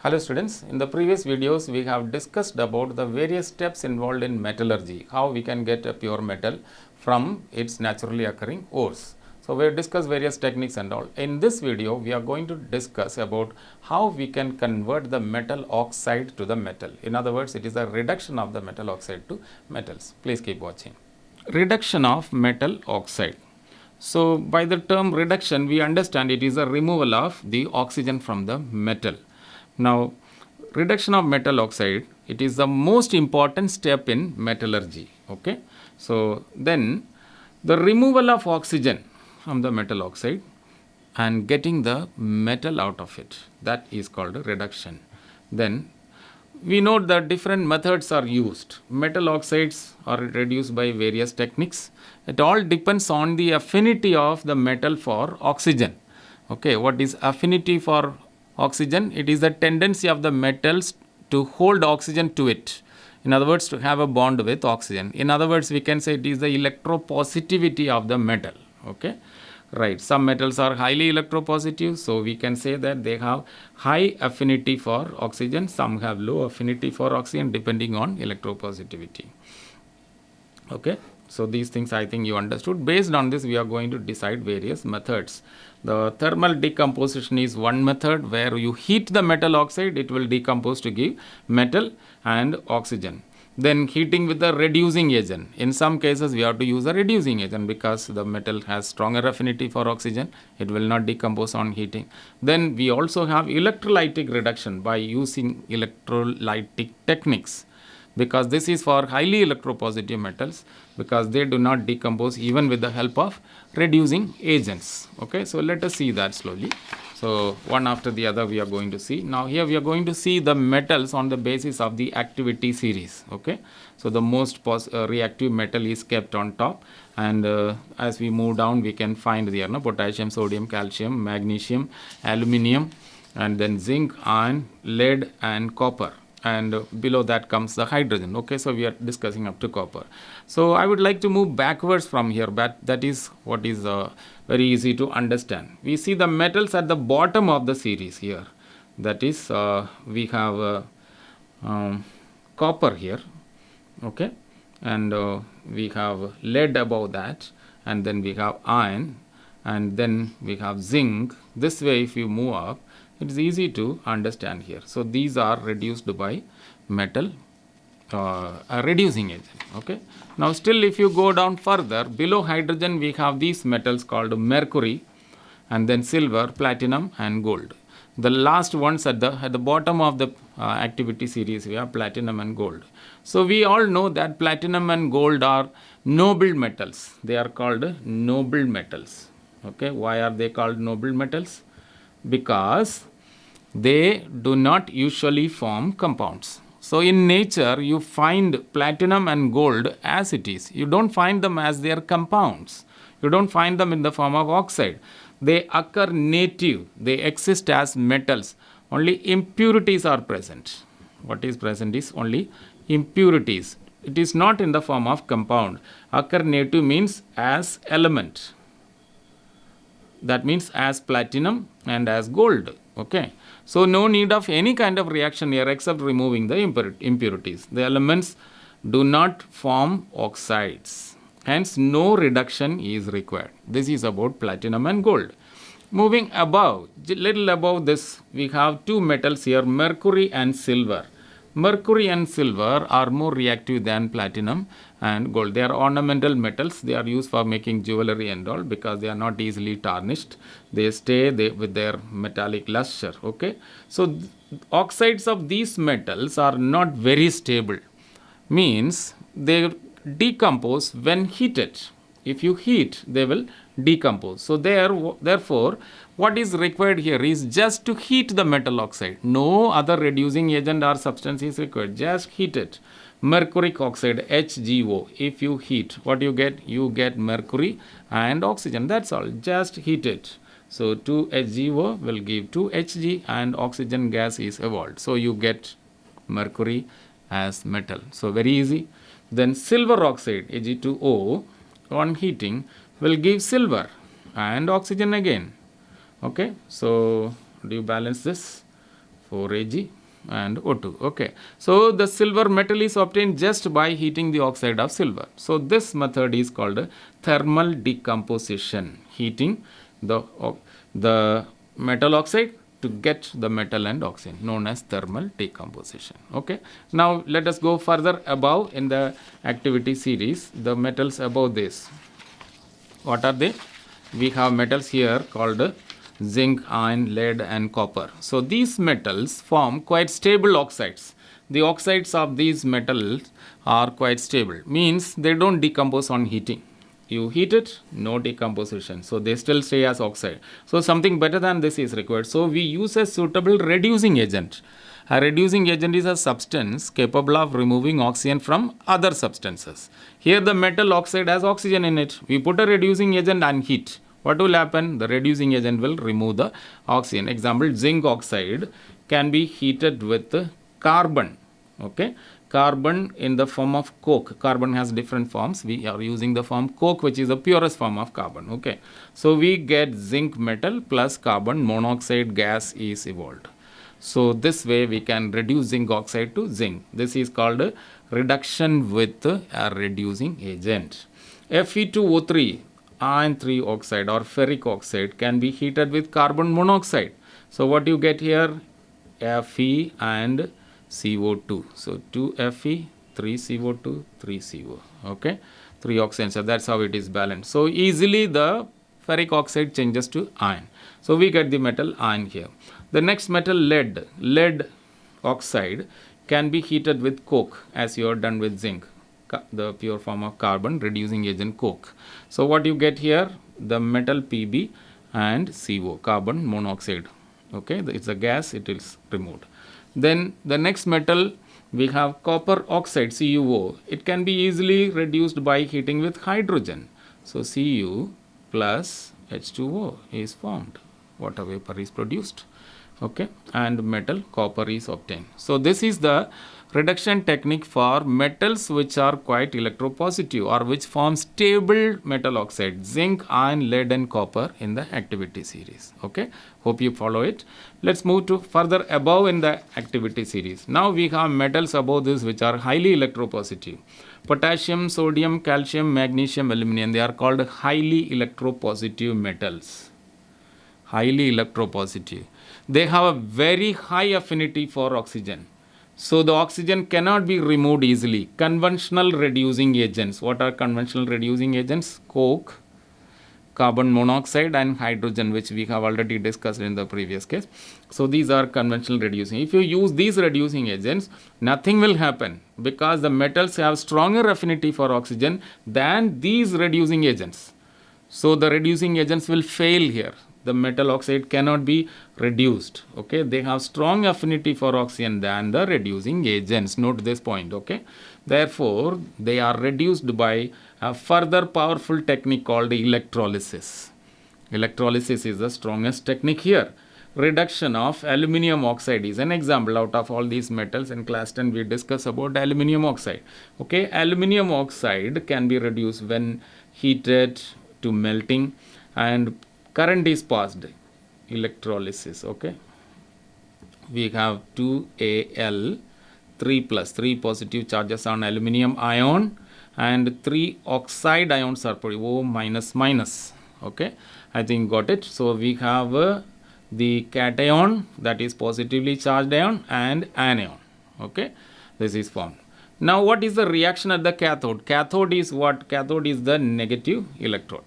Hello students, in the previous videos we have discussed about the various steps involved in metallurgy, how we can get a pure metal from its naturally occurring ores. So we have discussed various techniques and all. In this video we are going to discuss about how we can convert the metal oxide to the metal. In other words, it is a reduction of the metal oxide to metals. Please keep watching. Reduction of metal oxide. So by the term reduction we understand it is a removal of the oxygen from the metal. Now, reduction of metal oxide, it is the most important step in metallurgy. Okay. So, then the removal of oxygen from the metal oxide and getting the metal out of it, that is called a reduction. Then we know that different methods are used. Metal oxides are reduced by various techniques. It all depends on the affinity of the metal for oxygen. Okay, what is affinity for oxygen? It is the tendency of the metals to hold oxygen to it. In other words, to have a bond with oxygen. In other words, we can say it is the electropositivity of the metal. Okay, right. Some metals are highly electropositive, so we can say that they have high affinity for oxygen. Some have low affinity for oxygen depending on electropositivity. Okay. So these things I think you understood. Based on this, we are going to decide various methods. The thermal decomposition is one method where you heat the metal oxide, it will decompose to give metal and oxygen. Then heating with the reducing agent. In some cases, we have to use a reducing agent because the metal has stronger affinity for oxygen. It will not decompose on heating. Then we also have electrolytic reduction by using electrolytic techniques, because this is for highly electropositive metals, because they do not decompose even with the help of reducing agents. Okay, so let us see that slowly. So one after the other we are going to see. Now here we are going to see the metals on the basis of the activity series. Okay, so the most reactive metal is kept on top, and as we move down we can find there potassium, sodium, calcium, magnesium, aluminium, and then zinc, iron, lead, and copper. And below that comes the hydrogen. Okay, so we are discussing up to copper. So I would like to move backwards from here, but that is what is very easy to understand. We see the metals at the bottom of the series here. That is, we have copper here. Okay, and we have lead above that, and then we have iron, and then we have zinc. This way, if you move up, it is easy to understand here. So these are reduced by metal a reducing agent. Okay. Now still if you go down further, below hydrogen we have these metals called mercury, and then silver, platinum, and gold. The last ones at the bottom of the activity series we have platinum and gold. So we all know that platinum and gold are noble metals. They are called noble metals. Okay. Why are they called noble metals? Because they do not usually form compounds. So in nature you find platinum and gold as it is. You don't find them as their compounds. You don't find them in the form of oxide. They occur native. They exist as metals. Only impurities are present. What is present is only impurities. It is not in the form of compound. Occur native means as element. That means as platinum and as gold. Okay. So no need of any kind of reaction here except removing the impurities. The elements do not form oxides. Hence no reduction is required. This is about platinum and gold. Moving above, little above this, we have two metals here, mercury and silver. Mercury and silver are more reactive than platinum and gold. They are ornamental metals. They are used for making jewelry and all because they are not easily tarnished. They stay with their metallic luster. Okay. So oxides of these metals are not very stable. Means they decompose when heated. If you heat, they will decompose. So therefore, what is required here is just to heat the metal oxide. No other reducing agent or substance is required. Just heat it. Mercuric oxide, HgO. If you heat, what you get? You get mercury and oxygen. That's all. Just heat it. So 2HgO will give 2Hg and oxygen gas is evolved. So you get mercury as metal. So very easy. Then silver oxide, Ag2O, on heating will give silver and oxygen again. Okay, so do you balance this? 4 Ag and O2. Okay. So the silver metal is obtained just by heating the oxide of silver. So this method is called thermal decomposition. Heating the metal oxide to get the metal and oxygen, known as thermal decomposition. Okay. Now let us go further above in the activity series. The metals above this. What are they? We have metals here called zinc, iron, lead and copper. So these metals form quite stable oxides. The oxides of these metals are quite stable, means they don't decompose on heating. You heat it, no decomposition, so they still stay as oxide. So something better than this is required. So we use a suitable reducing agent. A reducing agent is a substance capable of removing oxygen from other substances. Here the metal oxide has oxygen in it. We put a reducing agent and heat. What will happen? The reducing agent will remove the oxygen. Example, zinc oxide can be heated with carbon. Okay, carbon in the form of coke. Carbon has different forms. We are using the form coke, which is the purest form of carbon. Okay, so we get zinc metal plus carbon monoxide gas is evolved. So this way we can reduce zinc oxide to zinc. This is called reduction with a reducing agent. Fe2O3 iron 3 oxide or ferric oxide can be heated with carbon monoxide. So what you get here? Fe and CO2. So 2 Fe, 3 CO2, 3 CO. Okay, 3 oxygens. So that's how it is balanced. So easily the ferric oxide changes to iron. So we get the metal iron here. The next metal, lead. Lead oxide can be heated with coke, as you are done with zinc, the pure form of carbon, reducing agent coke. So what you get here? The metal Pb and CO, carbon monoxide. Okay, it's a gas, it is removed. Then the next metal, we have copper oxide, CuO. It can be easily reduced by heating with hydrogen. So Cu plus H2O is formed. Water vapor is produced. Okay, and metal copper is obtained. So this is the reduction technique for metals which are quite electropositive or which form stable metal oxide, zinc, iron, lead and copper in the activity series. Okay, hope you follow it. Let's move to further above in the activity series. Now we have metals above this which are highly electropositive. Potassium, sodium, calcium, magnesium, aluminum, they are called highly electropositive metals. Highly electropositive. They have a very high affinity for oxygen. So the oxygen cannot be removed easily. Conventional reducing agents. What are conventional reducing agents? Coke, carbon monoxide and hydrogen, which we have already discussed in the previous case. So these are conventional reducing. If you use these reducing agents, nothing will happen because the metals have stronger affinity for oxygen than these reducing agents. So the reducing agents will fail here. The metal oxide cannot be reduced. Okay, they have strong affinity for oxygen than the reducing agents. Note this point. Okay, therefore they are reduced by a further powerful technique called electrolysis. Electrolysis is the strongest technique here. Reduction of aluminium oxide is an example. Out of all these metals in class 10 we discuss about aluminium oxide. Okay, aluminium oxide can be reduced when heated to melting and current is passed. Electrolysis. Okay, we have 2Al 3 plus 3 positive charges on aluminium ion and 3 oxide ions are produced. O minus minus. Okay, I think got it. So we have the cation, that is positively charged ion, and anion. Okay, this is formed. Now what is the reaction at the cathode? Cathode is what? Cathode is the negative electrode.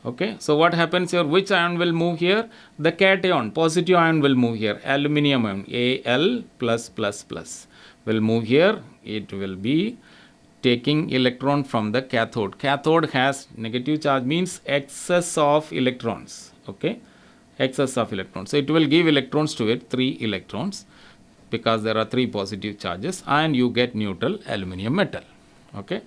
Okay, so what happens here? Which ion will move here? The cation, positive ion will move here. Aluminium ion, Al plus plus plus will move here. It will be taking electron from the cathode. Cathode has negative charge, means excess of electrons. Okay, excess of electrons. So it will give electrons to it, 3 electrons, because there are 3 positive charges, and you get neutral aluminium metal. Okay,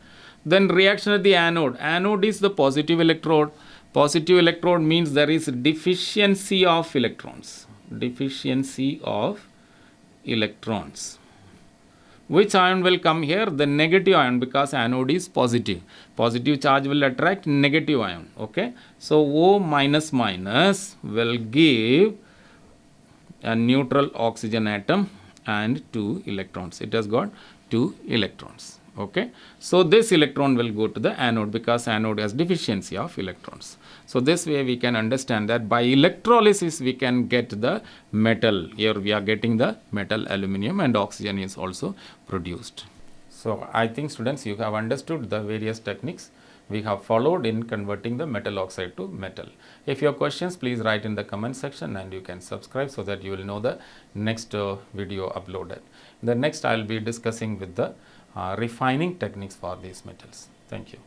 then reaction at the anode. Anode is the positive electrode. Positive electrode means there is deficiency of electrons. Deficiency of electrons. Which ion will come here? The negative ion, because anode is positive. Positive charge will attract negative ion. Okay, so O minus minus will give a neutral oxygen atom and 2 electrons. It has got 2 electrons. Okay. So, this electron will go to the anode because anode has deficiency of electrons. So, this way we can understand that by electrolysis we can get the metal. Here we are getting the metal aluminum and oxygen is also produced. So, I think students you have understood the various techniques we have followed in converting the metal oxide to metal. If you have questions, please write in the comment section and you can subscribe so that you will know the next video uploaded. The next I will be discussing with the refining techniques for these metals. Thank you.